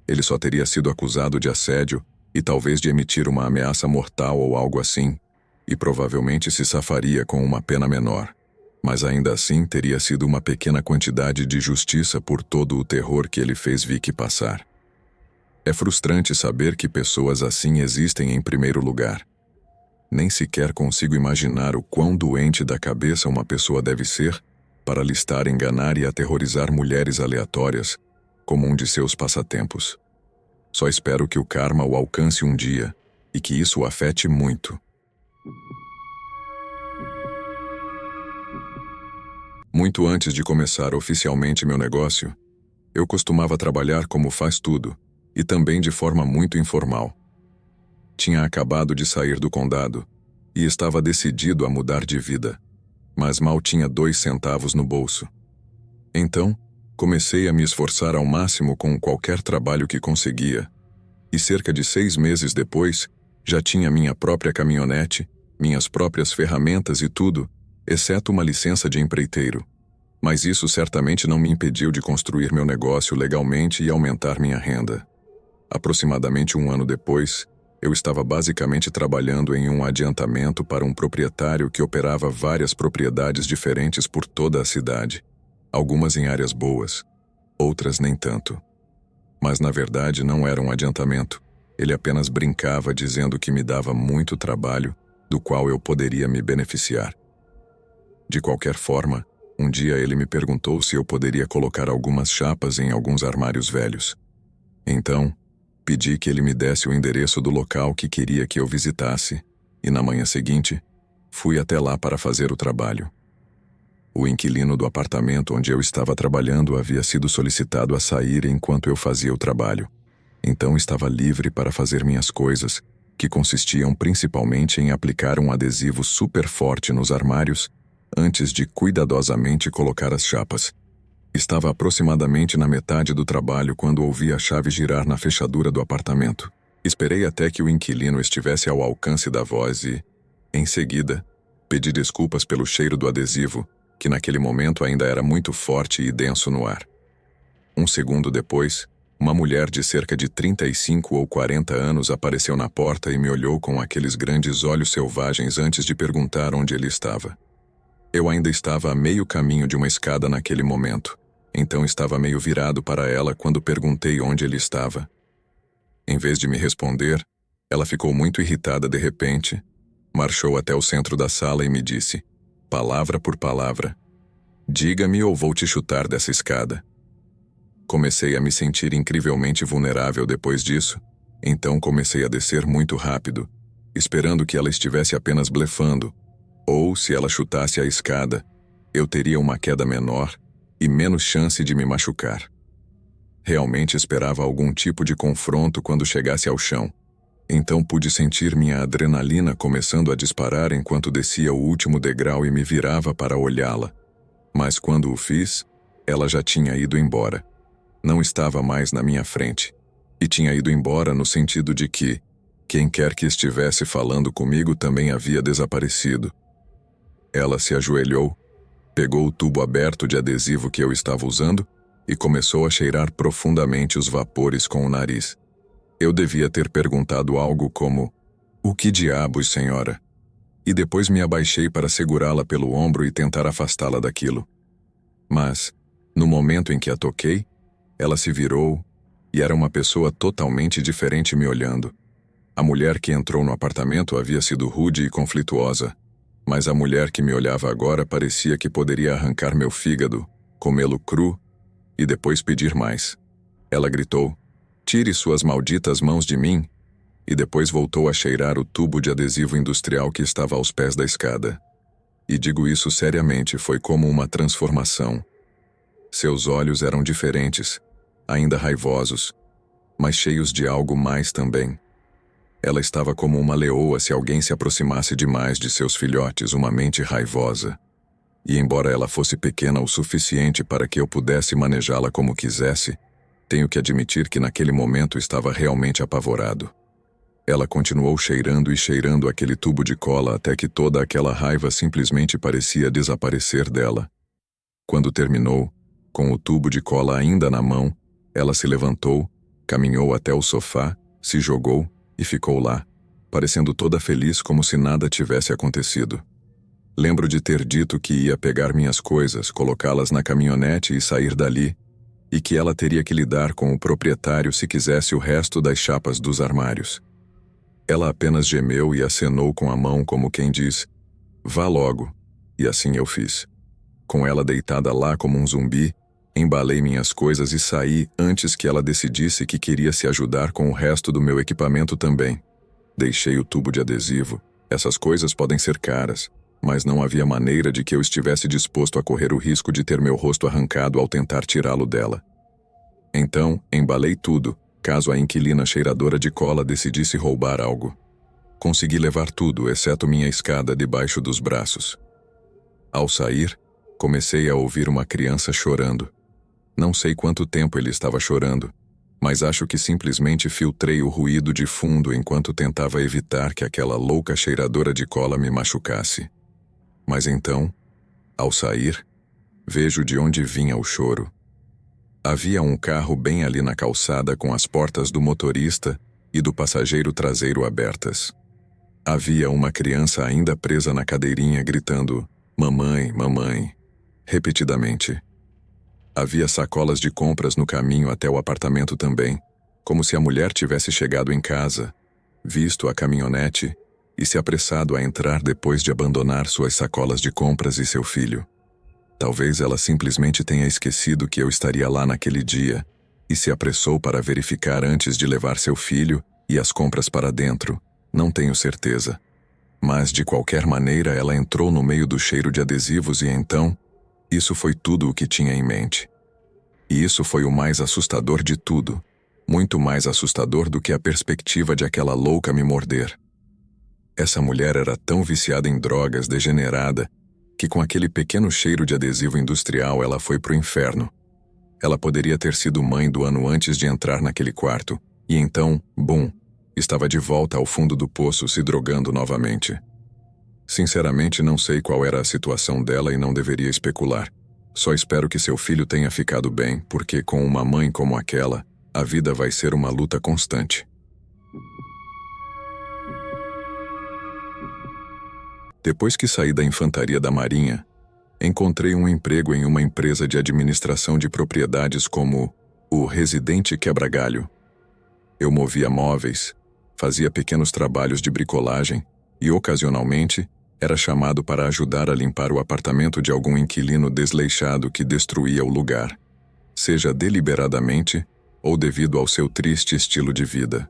Ele só teria sido acusado de assédio e talvez de emitir uma ameaça mortal ou algo assim, e provavelmente se safaria com uma pena menor. Mas ainda assim teria sido uma pequena quantidade de justiça por todo o terror que ele fez Vicky passar. É frustrante saber que pessoas assim existem em primeiro lugar. Nem sequer consigo imaginar o quão doente da cabeça uma pessoa deve ser para listar, enganar e aterrorizar mulheres aleatórias como um de seus passatempos. Só espero que o karma o alcance um dia e que isso o afete muito. Muito antes de começar oficialmente meu negócio, eu costumava trabalhar como faz tudo e também de forma muito informal. Tinha acabado de sair do condado e estava decidido a mudar de vida, mas mal tinha 2 centavos no bolso. Então, comecei a me esforçar ao máximo com qualquer trabalho que conseguia, e cerca de 6 meses depois, já tinha minha própria caminhonete, minhas próprias ferramentas e tudo, exceto uma licença de empreiteiro. Mas isso certamente não me impediu de construir meu negócio legalmente e aumentar minha renda. Aproximadamente 1 ano depois, eu estava basicamente trabalhando em um adiantamento para um proprietário que operava várias propriedades diferentes por toda a cidade, algumas em áreas boas, outras nem tanto. Mas na verdade não era um adiantamento, ele apenas brincava dizendo que me dava muito trabalho, do qual eu poderia me beneficiar. De qualquer forma, um dia ele me perguntou se eu poderia colocar algumas chapas em alguns armários velhos. Então, pedi que ele me desse o endereço do local que queria que eu visitasse, e na manhã seguinte, fui até lá para fazer o trabalho. O inquilino do apartamento onde eu estava trabalhando havia sido solicitado a sair enquanto eu fazia o trabalho. Então estava livre para fazer minhas coisas, que consistiam principalmente em aplicar um adesivo super forte nos armários antes de cuidadosamente colocar as chapas. Estava aproximadamente na metade do trabalho quando ouvi a chave girar na fechadura do apartamento. Esperei até que o inquilino estivesse ao alcance da voz e, em seguida, pedi desculpas pelo cheiro do adesivo, que naquele momento ainda era muito forte e denso no ar. 1 segundo depois, uma mulher de cerca de 35 ou 40 anos apareceu na porta e me olhou com aqueles grandes olhos selvagens antes de perguntar onde ele estava. Eu ainda estava a meio caminho de uma escada naquele momento, então estava meio virado para ela quando perguntei onde ele estava. Em vez de me responder, ela ficou muito irritada de repente, marchou até o centro da sala e me disse, palavra por palavra, diga-me ou vou te chutar dessa escada. Comecei a me sentir incrivelmente vulnerável depois disso, então comecei a descer muito rápido, esperando que ela estivesse apenas blefando, ou se ela chutasse a escada, eu teria uma queda menor e menos chance de me machucar. Realmente esperava algum tipo de confronto quando chegasse ao chão. Então pude sentir minha adrenalina começando a disparar enquanto descia o último degrau e me virava para olhá-la. Mas quando o fiz, ela já tinha ido embora. Não estava mais na minha frente. E tinha ido embora no sentido de que, quem quer que estivesse falando comigo também havia desaparecido. Ela se ajoelhou, pegou o tubo aberto de adesivo que eu estava usando e começou a cheirar profundamente os vapores com o nariz. Eu devia ter perguntado algo como, "O que diabos, senhora?" E depois me abaixei para segurá-la pelo ombro e tentar afastá-la daquilo. Mas, no momento em que a toquei, ela se virou e era uma pessoa totalmente diferente me olhando. A mulher que entrou no apartamento havia sido rude e conflituosa. Mas a mulher que me olhava agora parecia que poderia arrancar meu fígado, comê-lo cru e depois pedir mais. Ela gritou: "Tire suas malditas mãos de mim!" E depois voltou a cheirar o tubo de adesivo industrial que estava aos pés da escada. E digo isso seriamente, foi como uma transformação. Seus olhos eram diferentes, ainda raivosos, mas cheios de algo mais também. Ela estava como uma leoa se alguém se aproximasse demais de seus filhotes, uma mente raivosa. E embora ela fosse pequena o suficiente para que eu pudesse manejá-la como quisesse, tenho que admitir que naquele momento estava realmente apavorado. Ela continuou cheirando e cheirando aquele tubo de cola até que toda aquela raiva simplesmente parecia desaparecer dela. Quando terminou, com o tubo de cola ainda na mão, ela se levantou, caminhou até o sofá, se jogou e ficou lá, parecendo toda feliz como se nada tivesse acontecido. Lembro de ter dito que ia pegar minhas coisas, colocá-las na caminhonete e sair dali, e que ela teria que lidar com o proprietário se quisesse o resto das chapas dos armários. Ela apenas gemeu e acenou com a mão como quem diz: "Vá logo", e assim eu fiz. Com ela deitada lá como um zumbi, embalei minhas coisas e saí antes que ela decidisse que queria se ajudar com o resto do meu equipamento também. Deixei o tubo de adesivo. Essas coisas podem ser caras, mas não havia maneira de que eu estivesse disposto a correr o risco de ter meu rosto arrancado ao tentar tirá-lo dela. Então, embalei tudo, caso a inquilina cheiradora de cola decidisse roubar algo. Consegui levar tudo, exceto minha escada, debaixo dos braços. Ao sair, comecei a ouvir uma criança chorando. Não sei quanto tempo ele estava chorando, mas acho que simplesmente filtrei o ruído de fundo enquanto tentava evitar que aquela louca cheiradora de cola me machucasse. Mas então, ao sair, vejo de onde vinha o choro. Havia um carro bem ali na calçada com as portas do motorista e do passageiro traseiro abertas. Havia uma criança ainda presa na cadeirinha gritando: "Mamãe, mamãe", repetidamente. Havia sacolas de compras no caminho até o apartamento também, como se a mulher tivesse chegado em casa, visto a caminhonete e se apressado a entrar depois de abandonar suas sacolas de compras e seu filho. Talvez ela simplesmente tenha esquecido que eu estaria lá naquele dia e se apressou para verificar antes de levar seu filho e as compras para dentro, não tenho certeza. Mas de qualquer maneira ela entrou no meio do cheiro de adesivos e então, isso foi tudo o que tinha em mente. E isso foi o mais assustador de tudo, muito mais assustador do que a perspectiva de aquela louca me morder. Essa mulher era tão viciada em drogas, degenerada, que com aquele pequeno cheiro de adesivo industrial ela foi pro inferno. Ela poderia ter sido mãe do ano antes de entrar naquele quarto, e então, bum, estava de volta ao fundo do poço se drogando novamente. Sinceramente não sei qual era a situação dela e não deveria especular. Só espero que seu filho tenha ficado bem, porque com uma mãe como aquela, a vida vai ser uma luta constante. Depois que saí da infantaria da Marinha, encontrei um emprego em uma empresa de administração de propriedades como o residente quebra-galho. Eu movia móveis, fazia pequenos trabalhos de bricolagem e, ocasionalmente, era chamado para ajudar a limpar o apartamento de algum inquilino desleixado que destruía o lugar, seja deliberadamente ou devido ao seu triste estilo de vida.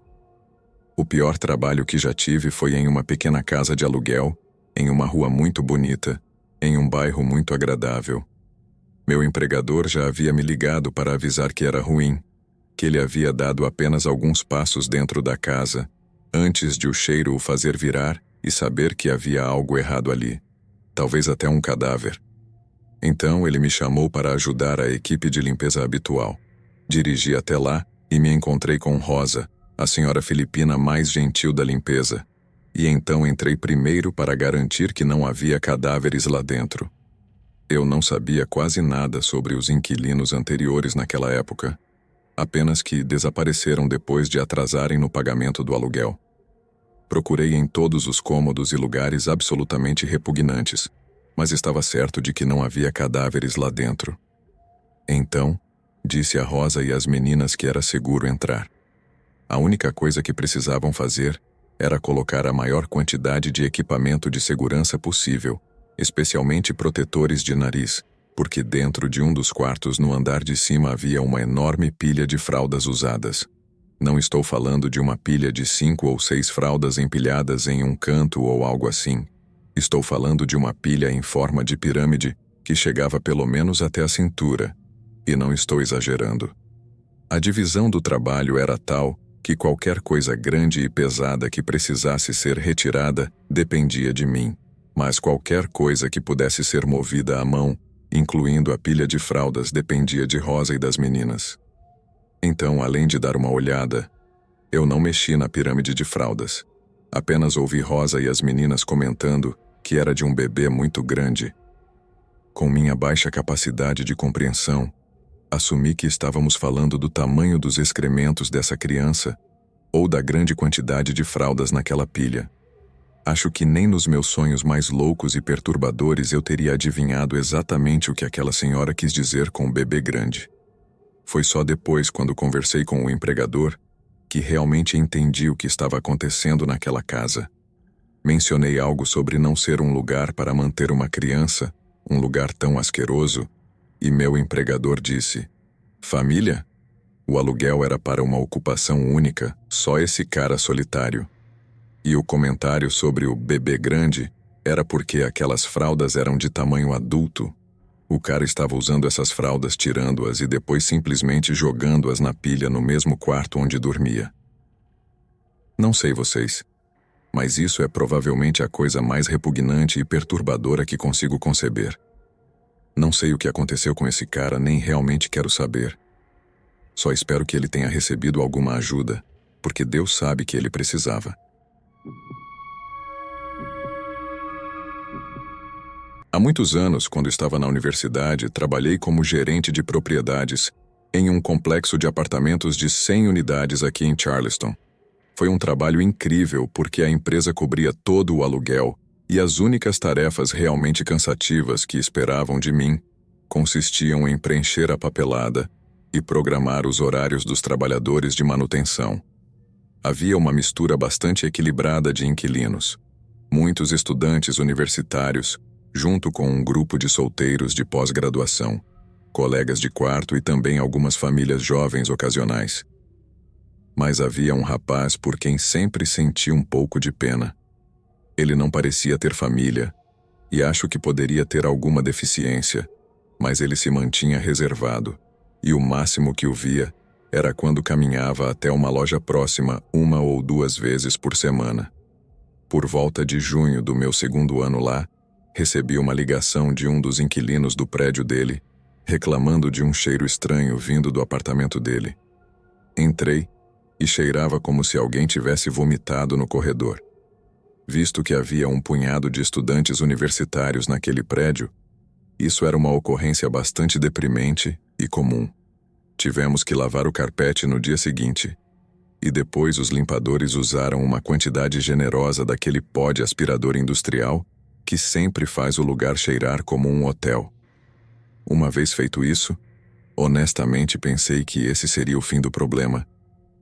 O pior trabalho que já tive foi em uma pequena casa de aluguel, em uma rua muito bonita, em um bairro muito agradável. Meu empregador já havia me ligado para avisar que era ruim, que ele havia dado apenas alguns passos dentro da casa, antes de o cheiro o fazer virar e saber que havia algo errado ali, talvez até um cadáver. Então ele me chamou para ajudar a equipe de limpeza habitual. Dirigi até lá e me encontrei com Rosa, a senhora filipina mais gentil da limpeza, e então entrei primeiro para garantir que não havia cadáveres lá dentro. Eu não sabia quase nada sobre os inquilinos anteriores naquela época, apenas que desapareceram depois de atrasarem no pagamento do aluguel. Procurei em todos os cômodos e lugares absolutamente repugnantes, mas estava certo de que não havia cadáveres lá dentro. Então, disse a Rosa e às meninas que era seguro entrar. A única coisa que precisavam fazer era colocar a maior quantidade de equipamento de segurança possível, especialmente protetores de nariz, porque dentro de um dos quartos no andar de cima havia uma enorme pilha de fraldas usadas. Não estou falando de uma pilha de 5 ou 6 fraldas empilhadas em um canto ou algo assim. Estou falando de uma pilha em forma de pirâmide que chegava pelo menos até a cintura. E não estou exagerando. A divisão do trabalho era tal que qualquer coisa grande e pesada que precisasse ser retirada dependia de mim, mas qualquer coisa que pudesse ser movida à mão, incluindo a pilha de fraldas, dependia de Rosa e das meninas. Então, além de dar uma olhada, eu não mexi na pirâmide de fraldas. Apenas ouvi Rosa e as meninas comentando que era de um bebê muito grande. Com minha baixa capacidade de compreensão, assumi que estávamos falando do tamanho dos excrementos dessa criança ou da grande quantidade de fraldas naquela pilha. Acho que nem nos meus sonhos mais loucos e perturbadores eu teria adivinhado exatamente o que aquela senhora quis dizer com o bebê grande. Foi só depois, quando conversei com o empregador, que realmente entendi o que estava acontecendo naquela casa. Mencionei algo sobre não ser um lugar para manter uma criança, um lugar tão asqueroso, e meu empregador disse: família? O aluguel era para uma ocupação única, só esse cara solitário. E o comentário sobre o bebê grande era porque aquelas fraldas eram de tamanho adulto. O cara estava usando essas fraldas, tirando-as e depois simplesmente jogando-as na pilha no mesmo quarto onde dormia. Não sei vocês, mas isso é provavelmente a coisa mais repugnante e perturbadora que consigo conceber. Não sei o que aconteceu com esse cara, nem realmente quero saber. Só espero que ele tenha recebido alguma ajuda, porque Deus sabe que ele precisava. Há muitos anos, quando estava na universidade, trabalhei como gerente de propriedades em um complexo de apartamentos de 100 unidades aqui em Charleston. Foi um trabalho incrível porque a empresa cobria todo o aluguel e as únicas tarefas realmente cansativas que esperavam de mim consistiam em preencher a papelada e programar os horários dos trabalhadores de manutenção. Havia uma mistura bastante equilibrada de inquilinos, muitos estudantes universitários, junto com um grupo de solteiros de pós-graduação, colegas de quarto e também algumas famílias jovens ocasionais. Mas havia um rapaz por quem sempre senti um pouco de pena. Ele não parecia ter família, e acho que poderia ter alguma deficiência, mas ele se mantinha reservado, e o máximo que o via era quando caminhava até uma loja próxima 1 ou 2 vezes por semana. Por volta de junho do meu 2º ano lá, recebi uma ligação de um dos inquilinos do prédio dele, reclamando de um cheiro estranho vindo do apartamento dele. Entrei e cheirava como se alguém tivesse vomitado no corredor. Visto que havia um punhado de estudantes universitários naquele prédio, isso era uma ocorrência bastante deprimente e comum. Tivemos que lavar o carpete no dia seguinte, e depois os limpadores usaram uma quantidade generosa daquele pó de aspirador industrial que sempre faz o lugar cheirar como um hotel. Uma vez feito isso, honestamente pensei que esse seria o fim do problema,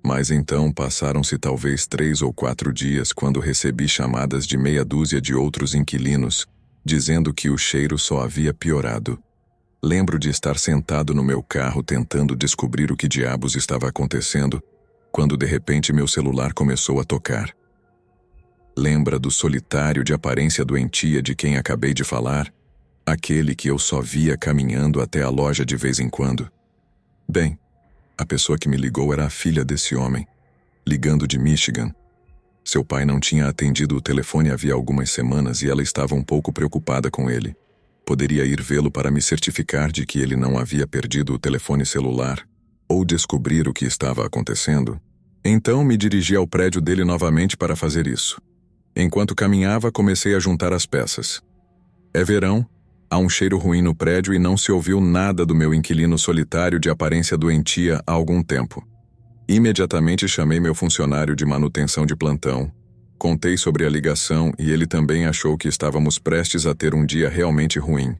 mas então passaram-se talvez 3 ou 4 dias quando recebi chamadas de meia dúzia de outros inquilinos, dizendo que o cheiro só havia piorado. Lembro de estar sentado no meu carro tentando descobrir o que diabos estava acontecendo, quando de repente meu celular começou a tocar. Lembra do solitário de aparência doentia de quem acabei de falar? Aquele que eu só via caminhando até a loja de vez em quando? Bem, a pessoa que me ligou era a filha desse homem, ligando de Michigan. Seu pai não tinha atendido o telefone havia algumas semanas e ela estava um pouco preocupada com ele. Poderia ir vê-lo para me certificar de que ele não havia perdido o telefone celular ou descobrir o que estava acontecendo? Então me dirigi ao prédio dele novamente para fazer isso. Enquanto caminhava, comecei a juntar as peças. É verão, há um cheiro ruim no prédio e não se ouviu nada do meu inquilino solitário de aparência doentia há algum tempo. Imediatamente chamei meu funcionário de manutenção de plantão, contei sobre a ligação e ele também achou que estávamos prestes a ter um dia realmente ruim.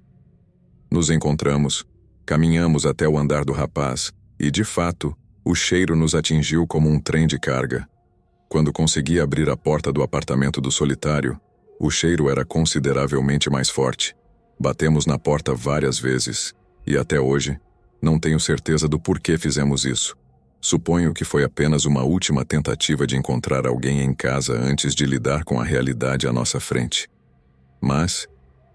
Nos encontramos, caminhamos até o andar do rapaz e, de fato, o cheiro nos atingiu como um trem de carga. Quando consegui abrir a porta do apartamento do solitário, o cheiro era consideravelmente mais forte. Batemos na porta várias vezes, e até hoje, não tenho certeza do porquê fizemos isso. Suponho que foi apenas uma última tentativa de encontrar alguém em casa antes de lidar com a realidade à nossa frente. Mas,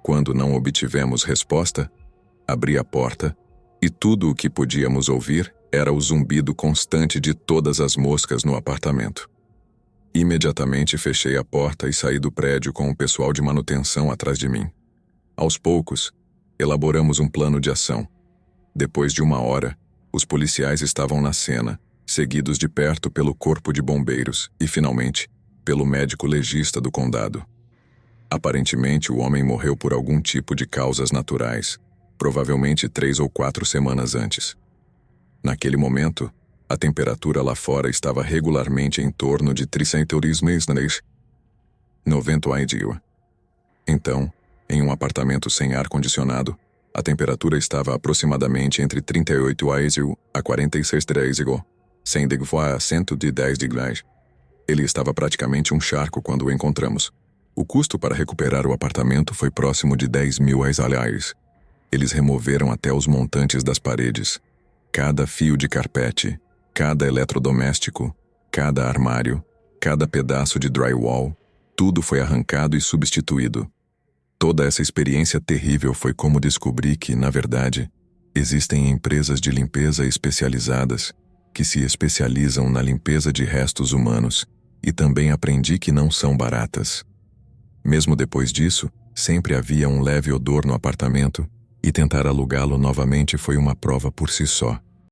quando não obtivemos resposta, abri a porta e tudo o que podíamos ouvir era o zumbido constante de todas as moscas no apartamento. Imediatamente fechei a porta e saí do prédio com o pessoal de manutenção atrás de mim. Aos poucos, elaboramos um plano de ação. Depois de 1 hora, os policiais estavam na cena, seguidos de perto pelo corpo de bombeiros e, finalmente, pelo médico legista do condado. Aparentemente, o homem morreu por algum tipo de causas naturais, provavelmente 3 ou 4 semanas antes. Naquele momento, a temperatura lá fora estava regularmente em torno de 90 graus. Então, em um apartamento sem ar-condicionado, a temperatura estava aproximadamente entre 38 a 46 graus, sem a 110 graus. Ele estava praticamente um charco quando o encontramos. O custo para recuperar o apartamento foi próximo de 10 mil reais. Eles removeram até os montantes das paredes, cada fio de carpete, cada eletrodoméstico, cada armário, cada pedaço de drywall, tudo foi arrancado e substituído. Toda essa experiência terrível foi como descobri que, na verdade, existem empresas de limpeza especializadas que se especializam na limpeza de restos humanos, e também aprendi que não são baratas. Mesmo depois disso, sempre havia um leve odor no apartamento, e tentar alugá-lo novamente foi uma prova por si só.